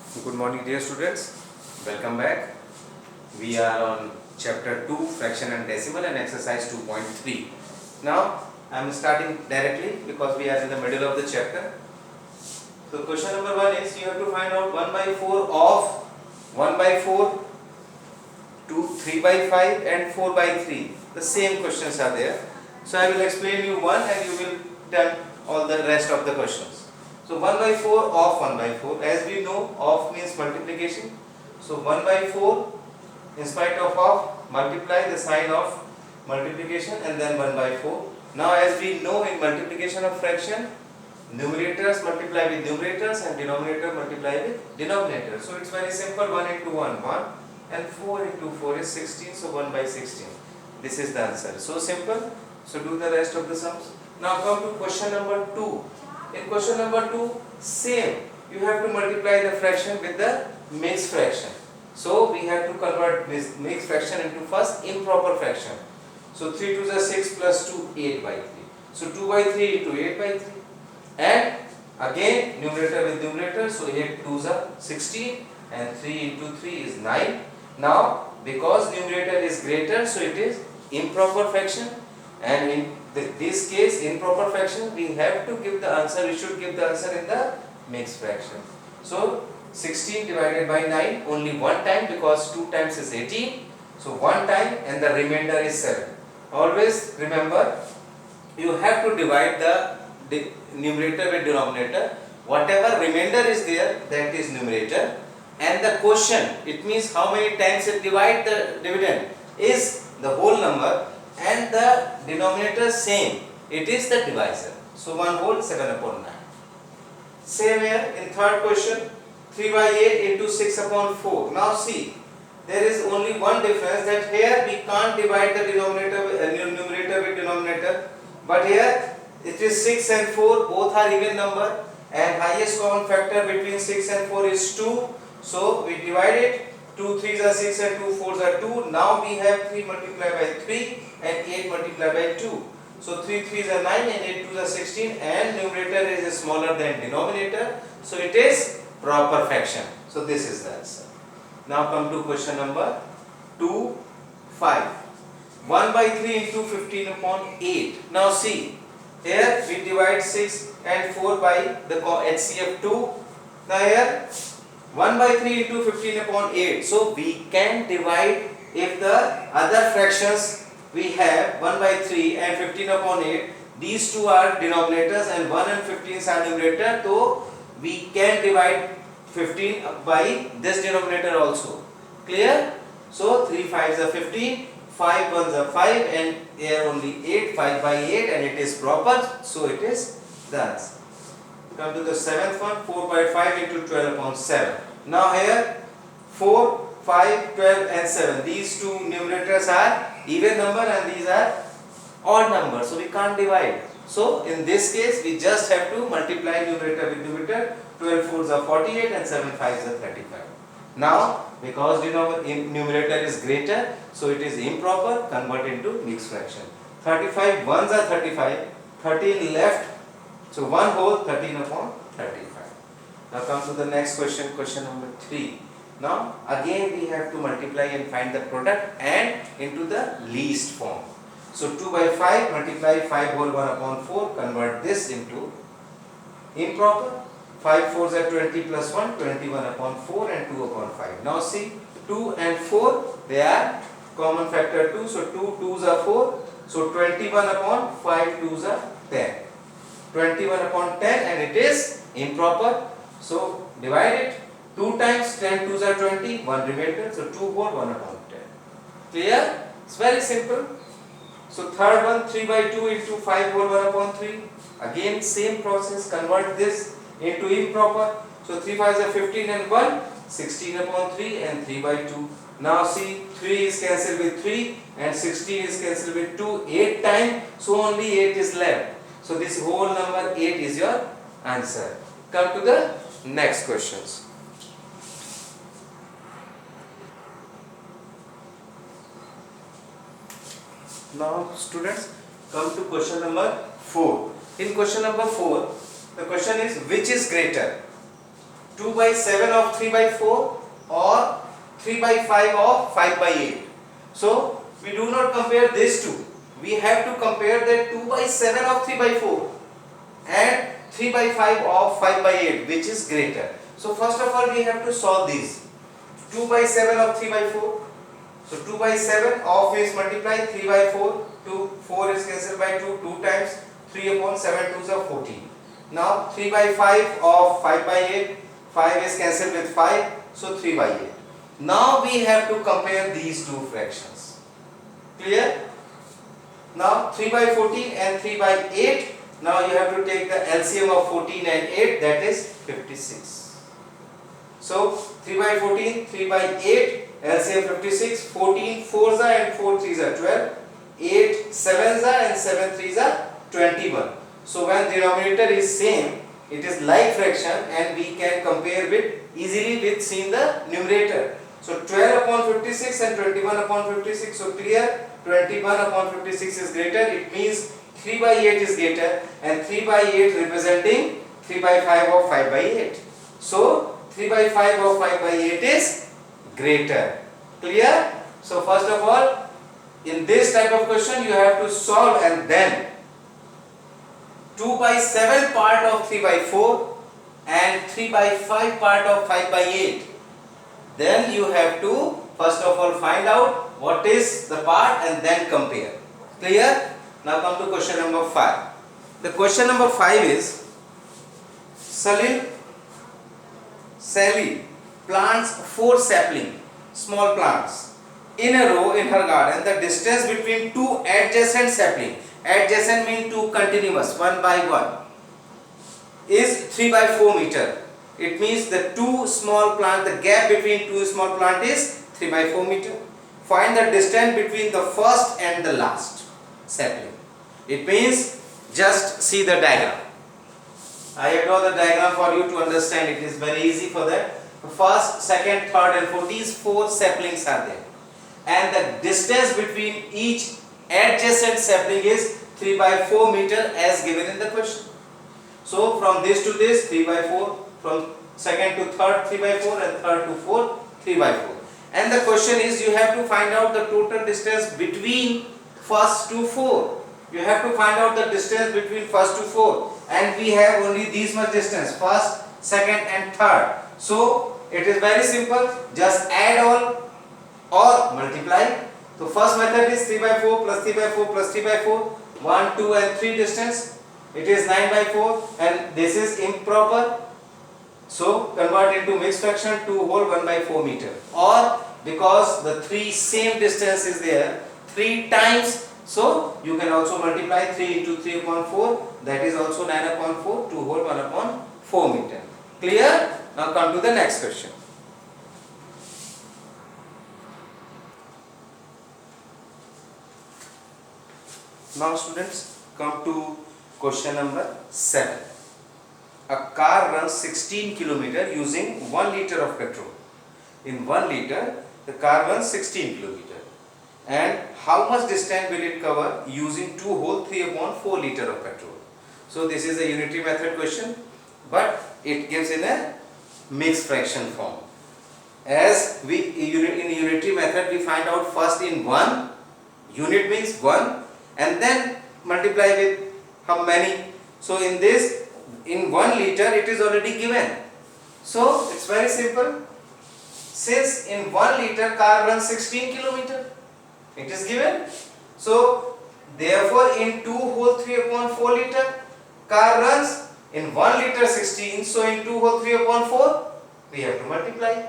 Good morning, dear students. Welcome back. We are on chapter 2, fraction and decimal, and exercise 2.3. Now, I am starting directly because we are in the middle of the chapter. So, question number 1 is you have to find out 1 by 4 of 1 by 4, 2, 3 by 5 and 4 by 3. The same questions are there. So, I will explain you one and you will done all the rest of the questions. So 1 by 4 of 1 by 4, as we know, of means multiplication. So 1 by 4 in spite of multiply the sign of multiplication and then 1 by 4. Now as we know, in multiplication of fraction, numerators multiply with numerators and denominator multiply with denominator. So it's very simple, 1 into 1, 1 and 4 into 4 is 16, so 1 by 16. This is the answer. So simple. So do the rest of the sums. Now come to question number 2. In question number 2, same. You have to multiply the fraction with the mixed fraction. So we have to convert this mixed fraction into first improper fraction. So 3 to the 6 plus 2, 8 by 3. So 2 by 3 into 8 by 3. And again numerator with numerator. So 8 to the 16 and 3 into 3 is 9. Now because numerator is greater, so it is improper fraction, and in this case improper fraction we have to give the answer, we should give the answer in the mixed fraction. So 16 divided by 9 only one time, because 2 times is 18, so one time, and the remainder is 7. Always remember, you have to divide the numerator with denominator. Whatever remainder is there, that is numerator, and the quotient, it means how many times it divide the dividend, is the whole number, and the denominator same, it is the divisor. So 1 whole 7 upon 9. Same here in third question, 3 by 8 into 6 upon 4. Now see, there is only one difference, that here we can't divide the denominator numerator with denominator, but here it is 6 and 4, both are even number, and highest common factor between 6 and 4 is 2. So we divide it. 2 3s are 6 and 2 4s are 2. Now we have 3 multiplied by 3 and 8 multiplied by 2. So 3 3s are 9 and 8 2s are 16, and numerator is smaller than denominator. So it is proper fraction. So this is the answer. Now come to question number 2, 5. 1 by 3 into 15 upon 8. Now see, here we divide 6 and 4 by the HCF 2. Now here 1 by 3 into 15 upon 8. So we can divide, if the other fractions we have 1 by 3 and 15 upon 8, these two are denominators and 1 and 15 are numerator, so we can divide 15 by this denominator also. Clear? So 3 5s are 15, 5 1s are 5, and here only 8, 5 by 8, and it is proper, so it is the answer. Come to the seventh one, 4 by 5 into 12 upon 7. Now here 4, 5, 12 and 7. These two numerators are even number and these are odd number, so we can't divide. So in this case we just have to multiply numerator with numerator. 12 4s are 48 and 7 5s are 35. Now because numerator is greater, so it is improper, convert into mixed fraction. 35 1s are 35, 13 left, so 1 whole 13 upon 35. Now come to the next question, question number 3. Now again we have to multiply and find the product and into the least form. So 2 by 5 multiply 5 whole 1 upon 4, convert this into improper. 5 4s are 20 plus 1, 21 upon 4 and 2 upon 5. Now see, 2 and 4, they are common factor 2, so 2 2s are 4, so 21 upon 5 2s are 10. 21 upon 10, and it is improper, so divide it. 2 times 10 2s are 20, 1 remainder, so 2 whole 1 upon 10. Clear? It's very simple. So third one, 3 by 2 into 5 whole 1 upon 3. Again same process, convert this into improper. So 3 5s are 15 and 1, 16 upon 3 and 3 by 2. Now see, 3 is cancelled with 3 and 16 is cancelled with 2, 8 times, so only 8 is left. So this whole number 8 is your answer. Come to the next questions. Now students, come to question number 4. In question number 4, the question is, which is greater, 2 by 7 of 3 by 4 or 3 by 5 of 5 by 8. So we do not compare these two. We have to compare that 2 by 7 of 3 by 4 and 3 by 5 of 5 by 8, which is greater. So first of all we have to solve these. 2 by 7 of 3 by 4. So 2 by 7 of is multiply 3 by 4. 4 is cancelled by 2 times. 3 upon 7 2s are 14. Now 3 by 5 of 5 by 8. 5 is cancelled with 5. So 3 by 8. Now we have to compare these two fractions. Clear? Now 3 by 14 and 3 by 8. Now you have to take the LCM of 14 and 8, that is 56. So 3 by 14, 3 by 8, LCM 56, 14 4s are and 4 3s are 12, 8 7s are and 7 3s are 21. So when denominator is same, it is like fraction and we can compare with easily with seeing the numerator. So 12 upon 56 and 21 upon 56. So clear, 21 upon 56 is greater. It means 3 by 8 is greater and 3 by 8 representing 3 by 5 of 5 by 8. So 3 by 5 of 5 by 8 is greater. Clear? So first of all, in this type of question you have to solve and then 2 by 7 part of 3 by 4 and 3 by 5 part of 5 by 8. Then you have to first of all find out what is the part and then compare. Clear? Now come to question number 5. The question number 5 is Sally plants 4 sapling, small plants, in a row in her garden. The distance between two adjacent sapling, adjacent means two continuous, one by one, is 3 by 4 meter. It means the two small plant, the gap between two small plant is 3 by 4 meter. Find the distance between the first and the last sapling. It means just see the diagram. I have drawn the diagram for you to understand. It is very easy for that. First, second, third and fourth, these 4 saplings are there. And the distance between each adjacent sapling is 3 by 4 meter as given in the question. So from this to this 3 by 4, from second to third 3 by 4 and third to fourth 3 by 4. And the question is you have to find out the total distance between first to 4. You have to find out the distance between first to 4 and we have only this much distance, first, second and third. So it is very simple, just add all or multiply. So first method is 3 by 4 plus 3 by 4 plus 3 by 4, 1, 2 and 3 distance. It is 9 by 4 and this is improper. So convert into mixed fraction 2 whole 1 by 4 meter. Or because the 3 same distance is there 3 times, so you can also multiply 3 into 3 upon 4, that is also 9 upon 4, 2 whole 1 upon 4 meter. Clear? Now come to the next question. Now students, come to question number 7. A car runs 16 km using 1 liter of petrol. In 1 liter, the car runs 16 km. And how much distance will it cover using 2 whole 3 upon 4 liter of petrol? So this is a unitary method question, but it gives in a mixed fraction form. As we in unitary method we find out first in 1, unit means 1, and then multiply with how many. So in this, in 1 liter it is already given. So it's very simple. Since in 1 liter car runs 16 km, it is given. So therefore in 2 whole 3 upon 4 liter car runs in 1 liter 16. So in 2 whole 3 upon 4 we have to multiply.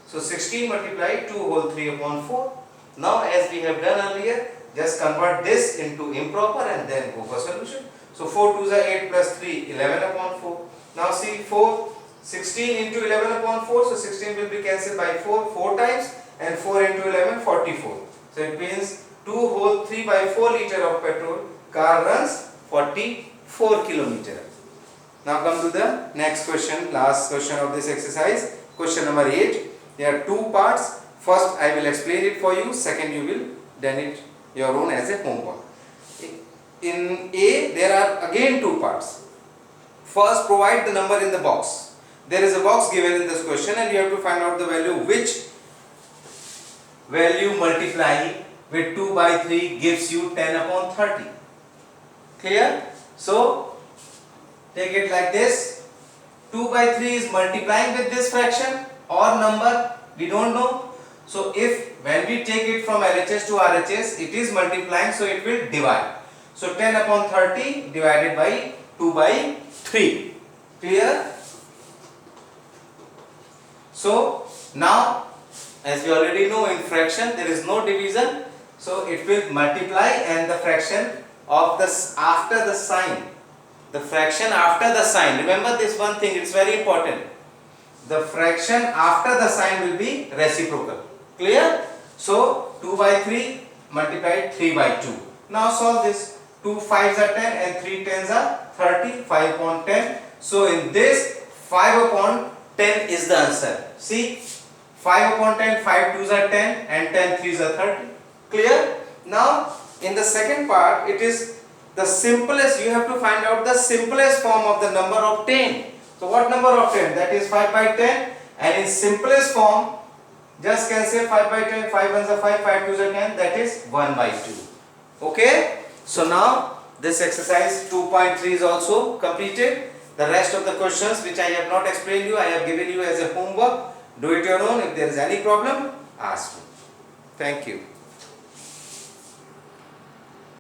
So 16 multiply 2 whole 3 upon 4. Now as we have done earlier, just convert this into improper and then go for solution. So 4 2s are 8 plus 3, 11 upon 4. Now see 16 into 11 upon 4. So 16 will be cancelled by 4 times and 4 into 11, 44. So it means 2 whole 3 by 4 liter of petrol car runs 44 km. Now come to the next question, last question of this exercise. Question number 8. There are 2 parts. First I will explain it for you. Second you will done it your own as a homework. In A there are again 2 parts. First provide the number in the box. there is a box given in this question and you have to find out the value, which value multiplying with 2 by 3 gives you 10 upon 30. Clear? So take it like this. 2 by 3 is multiplying with this fraction or number, we don't know. So if when we take it from LHS to RHS, it is multiplying, so it will divide. So 10 upon 30 divided by 2 by 3. Clear? So now, as we already know, in fraction there is no division, so it will multiply, and the fraction of this after the sign, the fraction after the sign, remember this one thing, it's very important, the fraction after the sign will be reciprocal. Clear? So 2 by 3 multiplied 3 by 2. Now solve this. 2 5s are 10 and 3 10s are 30. 5 upon 10. So in this, 5 upon 10 is the answer. See, 5 upon 10, 5 2s are 10 and 10 3s are 30. Clear? Now in the second part, it is the simplest, you have to find out the simplest form of the number of 10. So what number of 10? That is 5 by 10, and in simplest form, just cancel 5 by 10, 5 1s are 5, 5 2s are 10, that is 1 by 2. Okay? So now this exercise 2.3 is also completed. The rest of the questions which I have not explained you, I have given you as a homework. Do it your own. If there is any problem, ask me. Thank you.